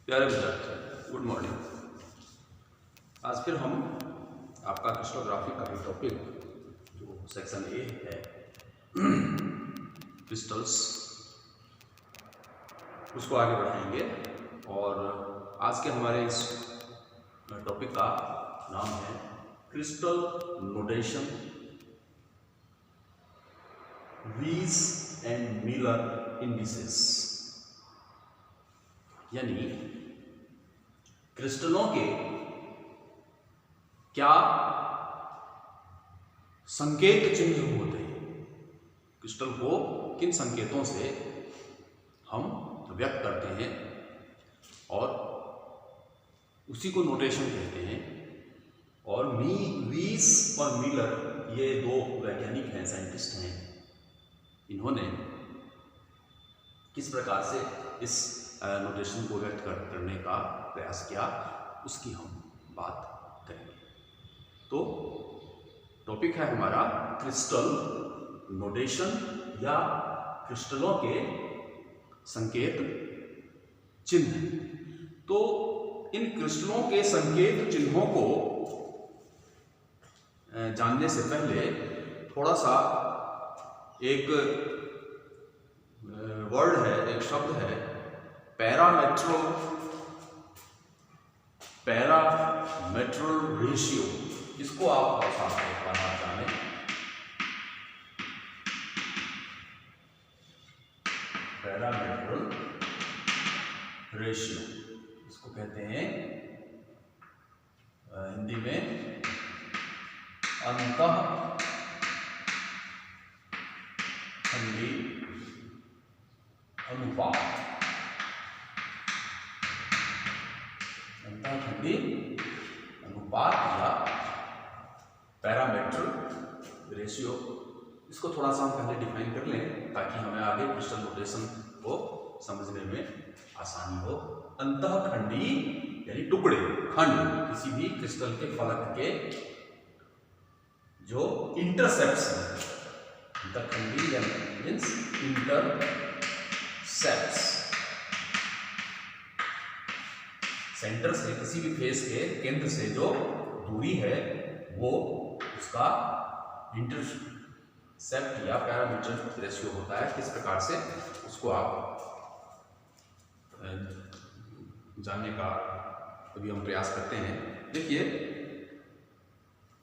प्यारे विद्यार्थी, good morning. आज फिर हम आपका क्रिस्टलोग्राफी का भी टॉपिक जो सेक्शन ए है क्रिस्टल्स, उसको आगे बढ़ाएंगे। और आज के हमारे इस टॉपिक का नाम है क्रिस्टल नोटेशन, वीज एंड मिलर इंडिसेस। यानी क्रिस्टलों के क्या संकेत चिन्ह होते हैं, क्रिस्टल को किन संकेतों से हम व्यक्त करते हैं, और उसी को नोटेशन कहते हैं। और वीस और मिलर ये दो वैज्ञानिक हैं, साइंटिस्ट हैं, इन्होंने किस प्रकार से इस नोटेशन को व्यक्त करने का प्रयास किया, उसकी हम बात करेंगे। तो टॉपिक है हमारा क्रिस्टल नोटेशन या क्रिस्टलों के संकेत चिन्ह। तो इन क्रिस्टलों के संकेत चिन्हों को जानने से पहले थोड़ा सा एक वर्ड है, एक शब्द है पैरामेट्रल रेशियो। इसको आप पढ़ना जाने। पैरामेट्रल रेशियो इसको कहते हैं हिंदी में अंतःखंडी अनुपात। अंतःखंडी अनुपात या पैरामेट्रल रेशियो, इसको थोड़ा सा हम पहले डिफाइन कर लें ताकि हमें आगे क्रिस्टल नोटेशन को समझने में आसानी हो। अंतःखंडी यानी टुकड़े, खंड, किसी भी क्रिस्टल के फलक के जो इंटरसेप्ट्स हैं। अंतःखंडी मीन्स इंटरसेप्ट्स, सेंटर से, किसी भी फेस के केंद्र से जो दूरी है वो उसका इंटरसेप्ट या पैरामीटर रेशियो होता है। किस प्रकार से उसको आप जानने का अभी हम प्रयास करते हैं। देखिए,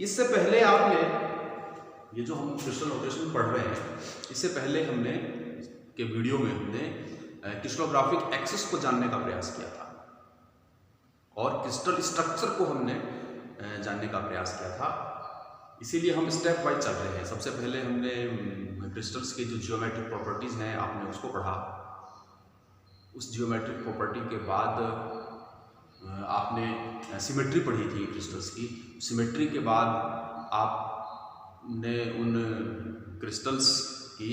इससे पहले आपने ये जो हम क्रिस्टल नोटेशन पढ़ रहे हैं, इससे पहले हमने के वीडियो में हमने क्रिस्टलोग्राफिक एक्सिस को जानने का प्रयास किया था और क्रिस्टल स्ट्रक्चर को हमने जानने का प्रयास किया था। इसीलिए हम स्टेप वाइज चल रहे हैं। सबसे पहले हमने क्रिस्टल्स की जो जियोमेट्रिक प्रॉपर्टीज हैं आपने उसको पढ़ा। उस जियोमेट्रिक प्रॉपर्टी के बाद आपने सिमेट्री पढ़ी थी क्रिस्टल्स की। सिमेट्री के बाद आपने उन क्रिस्टल्स की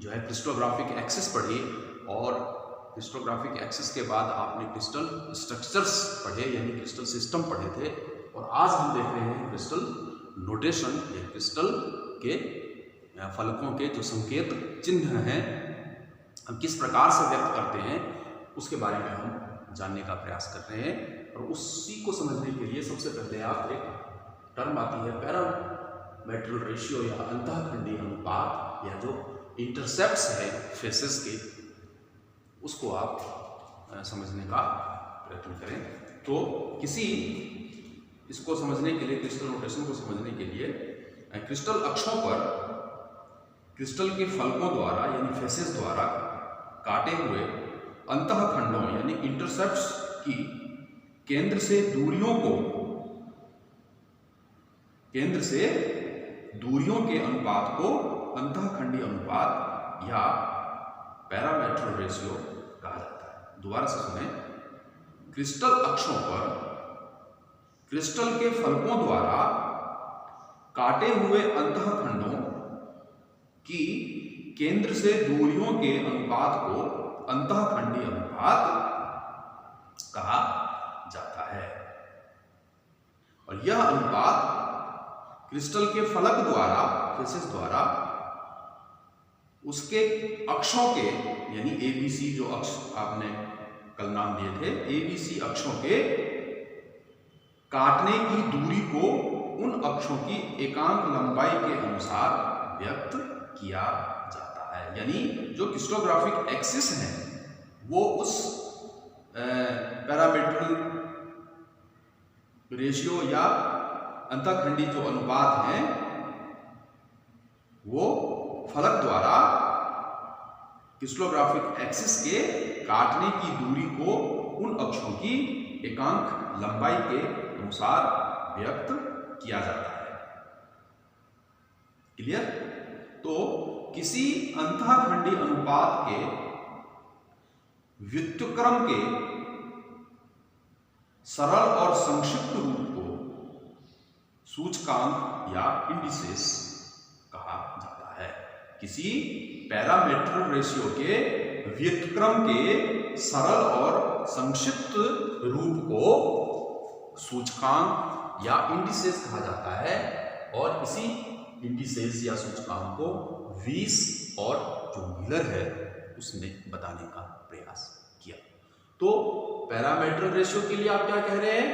जो है क्रिस्टलोग्राफिक एक्सिस पढ़ी, और क्रिस्टलोग्राफिक एक्सिस के बाद आपने क्रिस्टल स्ट्रक्चर्स पढ़े यानी क्रिस्टल सिस्टम पढ़े थे। और आज हम देख रहे हैं क्रिस्टल नोटेशन या क्रिस्टल के फलकों के जो संकेत चिन्ह हैं हम किस प्रकार से व्यक्त करते हैं उसके बारे में हम जानने का प्रयास कर रहे हैं। और उसी को समझने के लिए सबसे पहले आप एक टर्म आती है पैरामेट्रल रेशियो या अंतःखंडी अनुपात, या जो इंटरसेप्ट्स है फेसेस के, उसको आप समझने का प्रयत्न करें। तो इसको समझने के लिए, क्रिस्टल नोटेशन को समझने के लिए, क्रिस्टल अक्षों पर क्रिस्टल के फलकों द्वारा यानी फेसेस द्वारा काटे हुए अंतःखंडों यानी इंटरसेप्ट्स की केंद्र से दूरियों के अनुपात को अंतःखंडी अनुपात या पैरामेट्रल रेशियो कहा जाता है। दोबारा से सुने, क्रिस्टल अक्षों पर क्रिस्टल के फलकों द्वारा काटे हुए अंतःखंडों की केंद्र से दूरियों के अनुपात को अंतःखंडी अनुपात कहा जाता है। और यह अनुपात क्रिस्टल के फलक द्वारा, फेसेस द्वारा, उसके अक्षों के यानी ABC जो अक्ष आपने कल नाम दिए थे, ABC अक्षों के काटने की दूरी को उन अक्षों की एकांक लंबाई के अनुसार व्यक्त किया जाता है। यानी जो क्रिस्टोग्राफिक एक्सिस है वो उस पैरामीट्रल रेशियो या अंतःखंडी जो अनुपात हैं वो फलक द्वारा क्रिस्टोग्राफिक एक्सिस के काटने की दूरी को उन अक्षों की एकांक लंबाई के अनुसार व्यक्त किया जाता है। क्लियर? तो किसी अंतःखंडी अनुपात के व्युत्क्रम के सरल और संक्षिप्त रूप को सूचकांक या इंडिसेस कहा जाता है। किसी पैरामीट्रल रेशियो के व्युत्क्रम के सरल और संक्षिप्त रूप को सूचकांक या इंडिसेस कहा जाता है और इसी इंडिसेस या सूचकांक को वीस और जो मिलर है उसने बताने का प्रयास किया। तो पैरामीट्रल रेशियो के लिए आप क्या कह रहे हैं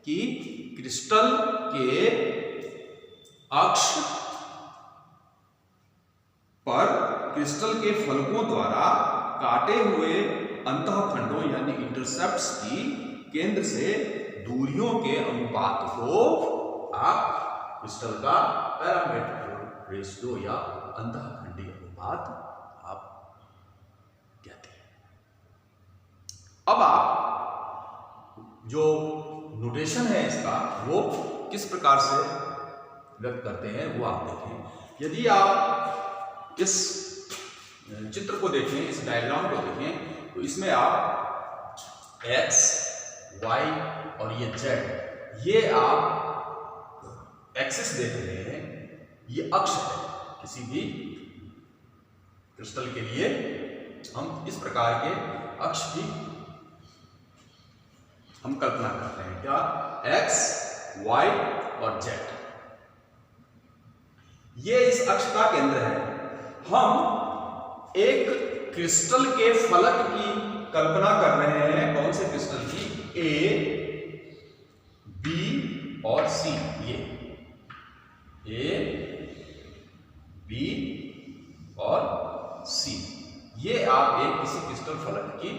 कि क्रिस्टल के अक्ष पर क्रिस्टल के फलकों द्वारा काटे हुए अंतःखंडों यानी इंटरसेप्ट्स की केंद्र से दूरियों के अनुपात को आप क्रिस्टल का पैरामीट्रल रेशियो या अंतःखंडी अनुपात आप कहते हैं। अब आप जो नोटेशन है इसका वो किस प्रकार से व्यक्त करते हैं वो आप देखें। यदि आप इस चित्र को देखें, इस डायग्राम को देखें, तो इसमें आप x, y और ये z, ये आप एक्सिस देख रहे हैं, ये अक्ष है। किसी भी क्रिस्टल के लिए हम इस प्रकार के अक्ष की हम कल्पना करते हैं। क्या? x, y और z, ये इस अक्ष का केंद्र है। हम एक क्रिस्टल के फलक की कल्पना कर रहे हैं। कौन से क्रिस्टल की? A, B और C। ये A, B और C, ये आप एक किसी क्रिस्टल फलक की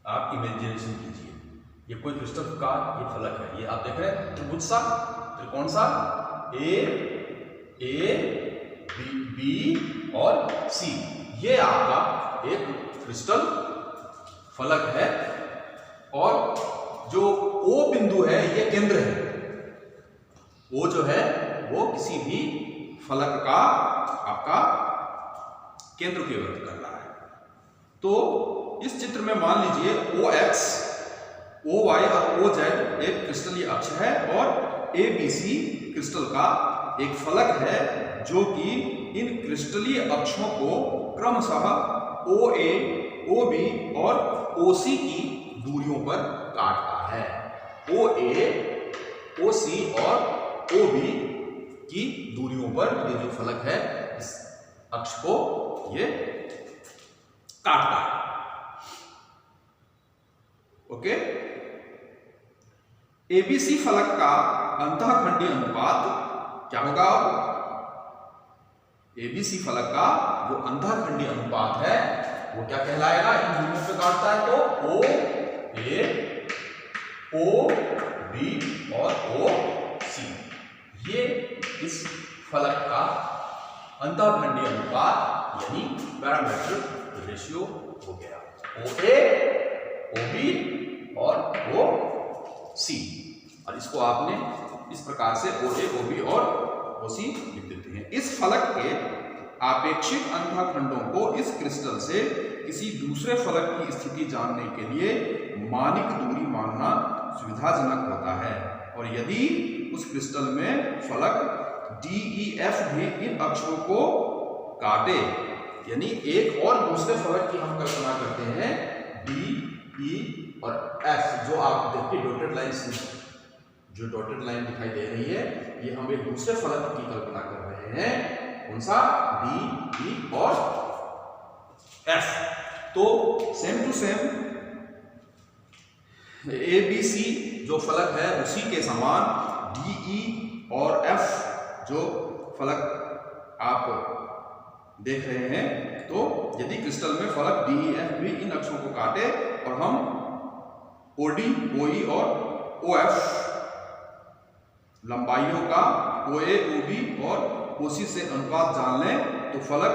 आप इमेजिनेशन कीजिए। ये कोई क्रिस्टल का ये फलक है। ये आप देख रहे हैं त्रिभुज सा, त्रिकोण सा, A, B और C, ये आपका एक क्रिस्टल फलक है। और जो O बिंदु है ये केंद्र है। O जो है वो किसी भी फलक का आपका केंद्र के व्यक्त कर रहा है। तो इस चित्र में मान लीजिए OX, OY और OZ एक क्रिस्टलीय अक्ष है और ABC क्रिस्टल का एक फलक है जो कि इन क्रिस्टलीय अक्षों को क्रमशः OA, OB और OC की दूरियों पर काटता है। OA, OC और OB की दूरियों पर ये जो फलक है इस अक्ष को ये काटता है। ओके? ABC फलक का अंतःखंडी अनुपात क्या होगा? ABC फलक का जो अंतःखंडी अनुपात है वो क्या कहलाएगा? इन दूरियों पे काटता है तो OA, OB और OC, ये इस फलक का अंतःखंडी अनुपात यानी पैरामीट्रल रेशियो हो गया। OA, OB और OC, और इसको आपने इस प्रकार से OA, OB और OC लिख देते हैं। इस फलक के आपेक्षिक अंतःखंडों को इस क्रिस्टल से किसी दूसरे फलक की स्थिति जानने के लिए मानिक दूरी मानना सुविधाजनक होता है। और यदि उस क्रिस्टल में फलक DEF भी इन अक्षों को काटे, यानी एक और दूसरे फलक की हम कल्पना करते हैं DE और F, जो आप देखिए डॉटेड लाइन से जो डॉटेड लाइन दिखाई दे रही है, ये हम एक दूसरे फलक की कल्पना कर रहे हैं। कौन सा? D, E और F। तो सेम टू सेम ABC जो फलक है उसी के समान DE और F जो फलक आप देख रहे हैं, तो यदि क्रिस्टल में फलक DEF भी इन अक्षों को काटे और हम OD, OE और OF लंबाइयों का OA, OB और OC से अनुपात जान लें तो फलक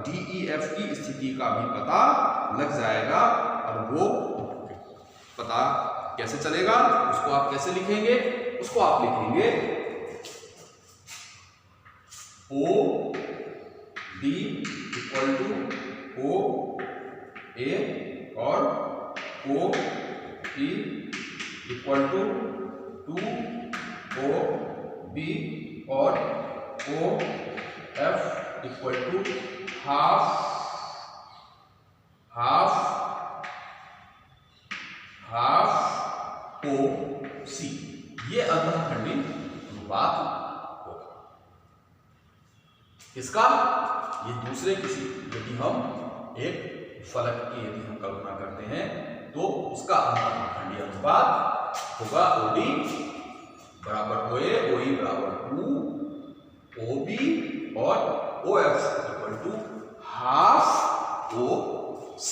DEF की स्थिति का भी पता लग जाएगा। और वो पता कैसे चलेगा, उसको आप कैसे लिखेंगे, उसको आप लिखेंगे OD इक्वल टू OA और OE इक्वल टू 2OB और OF equal to half OC। ये अंतःखंडी अनुपात होगा इसका। ये दूसरे किसी, यदि हम एक फलक की यदि हम कल्पना करते हैं तो उसका अंतःखंडी अनुपात होगा OD बराबर OA, OE बराबर 2 OB और OF equal to half OC।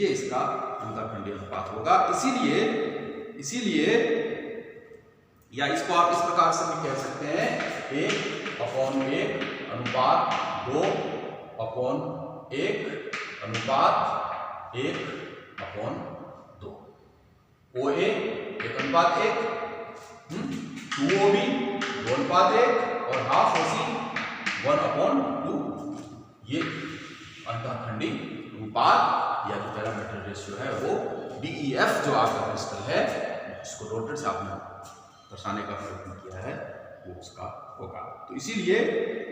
ये इसका अंतःखंडी अनुपात होगा। इसीलिए या इसको आप इस प्रकार से भी कह सकते हैं 1/1 अनुपात 2/1 अनुपात 1/2। OA 1/1, 2OB 2/1 और हाफ OC 1/2। ये अंतःखंडी अनुपात या जो पैरामीटर रेशियो है वो DEF जो आपका क्रिस्टल है, इसको रोटर से आपने दर्शाने का प्रयत्न किया है, वो उसका होगा। तो इसीलिए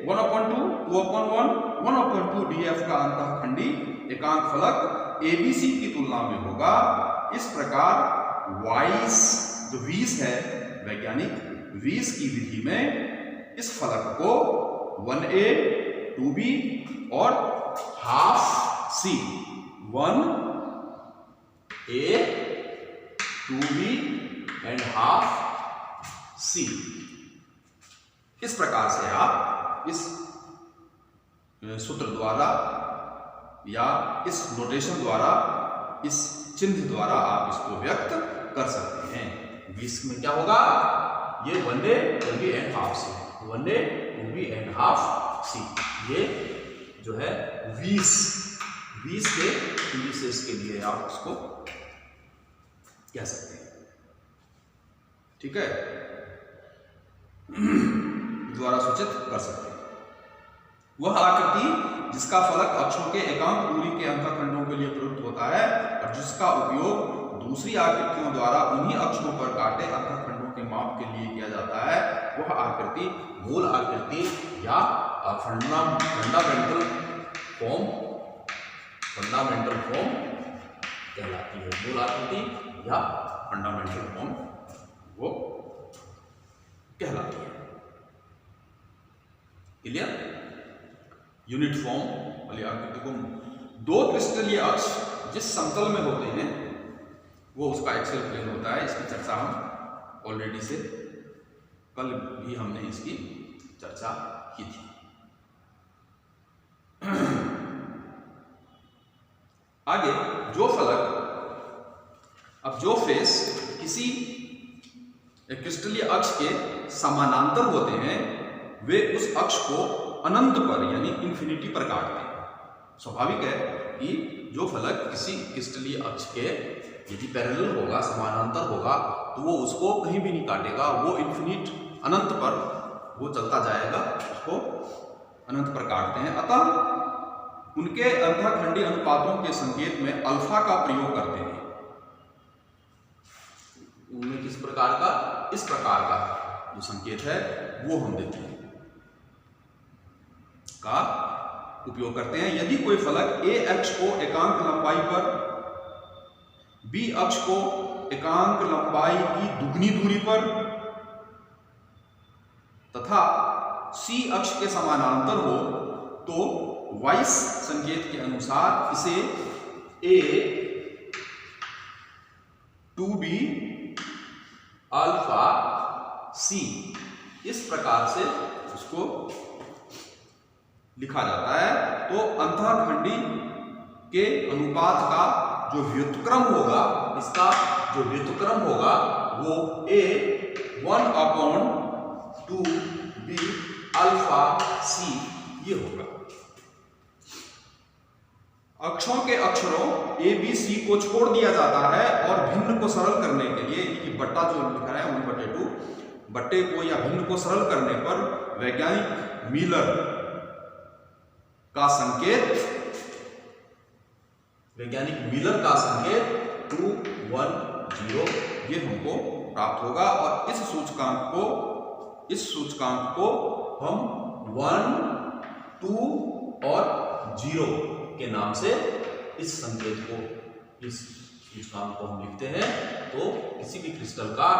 1/2, 2/1, 1/2 DF का अंतःखंडी एकांक फलक ABC की तुलना में होगा। इस प्रकार वाइस जो वीस है, वैज्ञानिक वीस की विधि में इस फलक को 1A, 2B और half C, 1A, 2B and half C, इस प्रकार से आप इस सूत्र द्वारा या इस नोटेशन द्वारा, इस चिन्ह द्वारा आप इसको व्यक्त कर सकते हैं। 20 में क्या होगा, ये 1A, 2B and half C, 1A, 2B and half C, ये जो है 20 के इंडिसेस के लिए आप उसको कह सकते हैं। ठीक है, द्वारा सूचित कर सकते हैं। वह आकृति जिसका फलक अक्षों के एकांक दूरी के अंतःखंडों के लिए प्रयुक्त होता है और जिसका उपयोग दूसरी आकृतियों द्वारा उन्हीं अक्षों पर काटे अंतःखंडों के माप के लिए किया जाता है, वह आकृति मूल आकृति या फंडामेंटल फॉर्म कहलाती है। मूल आकृति या फंडामेंटल फॉर्म वो कहलाती है। क्लियर? यूनिट फॉर्म वाली आकृति को दो क्रिस्टलीय अक्ष जिस समतल में होते हैं वो उसका एक्सियल प्लेन होता है। इसकी चर्चा हम ऑलरेडी से कल भी हमने इसकी चर्चा की थी। आगे जो फलक, अब जो फेस किसी क्रिस्टलीय अक्ष के समानांतर होते हैं वे उस अक्ष को अनंत पर यानी इंफिनिटी पर काटते हैं। स्वाभाविक है कि जो फलक किसी क्रिस्टलीय अक्ष के यदि पैरेलल होगा, समानांतर होगा, तो वो उसको कहीं भी नहीं काटेगा, वो इन्फिनिट अनंत पर वो चलता जाएगा, उसको अनंत पर काटते हैं। अतः उनके अंतःखंडी अनुपातों के संकेत में अल्फा का प्रयोग करते हैं। उनमें किस प्रकार का, इस प्रकार का जो संकेत है वो हम देते हैं का उपयोग करते हैं। यदि कोई फलक A अक्ष को एकांक लंबाई पर, B अक्ष को एकांक लंबाई की दुगनी दूरी पर तथा C अक्ष के समानांतर हो तो वाइस संकेत के अनुसार इसे A to B alpha C, इस प्रकार से उसको लिखा जाता है। तो अंतःखंडी के अनुपात का जो व्युत्क्रम होगा, इसका जो व्युत्क्रम होगा वो A 1/2B अल्फा C ये होगा। अक्षों के अक्षरों A B C को छोड़ दिया जाता है और भिन्न को सरल करने के लिए, ये बट्टा जो लिखा है 1/2 बट्टे को या भिन्न को सरल करने पर वैज्ञानिक मिलर का संकेत 2 1 0 ये हमको प्राप्त होगा। और इस सूचकांक को हम 1 2 और 0 के नाम से इस संकेत को, इस सूचकांक को हम लिखते हैं। तो किसी भी क्रिस्टल का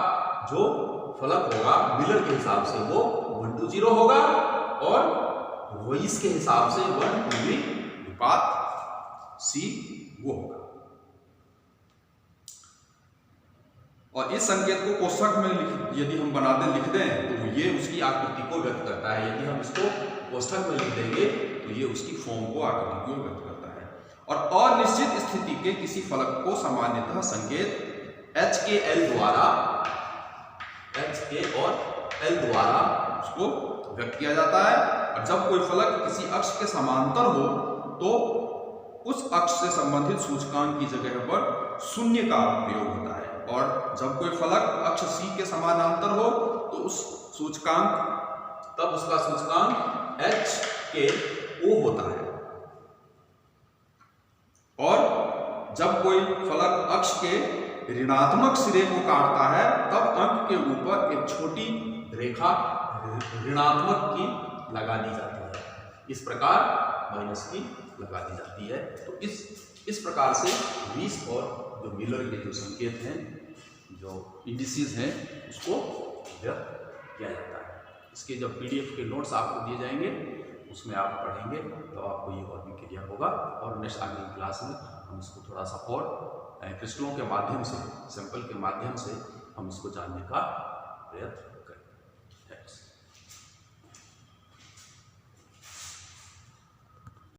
जो फलक होगा मिलर के हिसाब से वो 1 to 0 होगा और वॉइस के हिसाब से 1 to B अनुपात C वो होगा। और इस संकेत को कोष्ठक में यदि हम बना दें, लिख दें, तो ये उसकी आकृति को व्यक्त करता है। यदि हम इसको कोष्ठक में लिख देंगे तो ये उसकी फॉर्म को, आकृति को व्यक्त करता है। और अनिश्चित स्थिति के किसी फलक को सामान्यतः संकेत H के L द्वारा उसको व्यक्त किया जाता है। और जब कोई फलक किसी अक्ष के समांतर हो तो उस अक्ष से संबंधित सूचकांक की जगह पर 0 का प्रयोग होता है। और जब कोई फलक अक्ष C के समानांतर हो तो तब उसका सूचकांक H के O होता है। और जब कोई फलक अक्ष के ऋणात्मक सिरे को काटता है तब अंक के ऊपर एक छोटी रेखा ऋणात्मक की लगा दी जाती है। इस प्रकार माइनस की लगा दी जाती है। तो इस प्रकार से 20 और जो मिलर के जो संकेत हैं, जो इंडिसेस हैं, उसको व्यक्त किया जाता है। इसके जब PDF के नोट्स आपको दिए जाएंगे उसमें आप पढ़ेंगे तो आपको ये और भी क्लियर होगा। और नेक्स्ट आगे की क्लास में हम इसको थोड़ा सा और क्रिस्टलों के माध्यम से, सैंपल के माध्यम से हम इसको जानने का प्रयत्न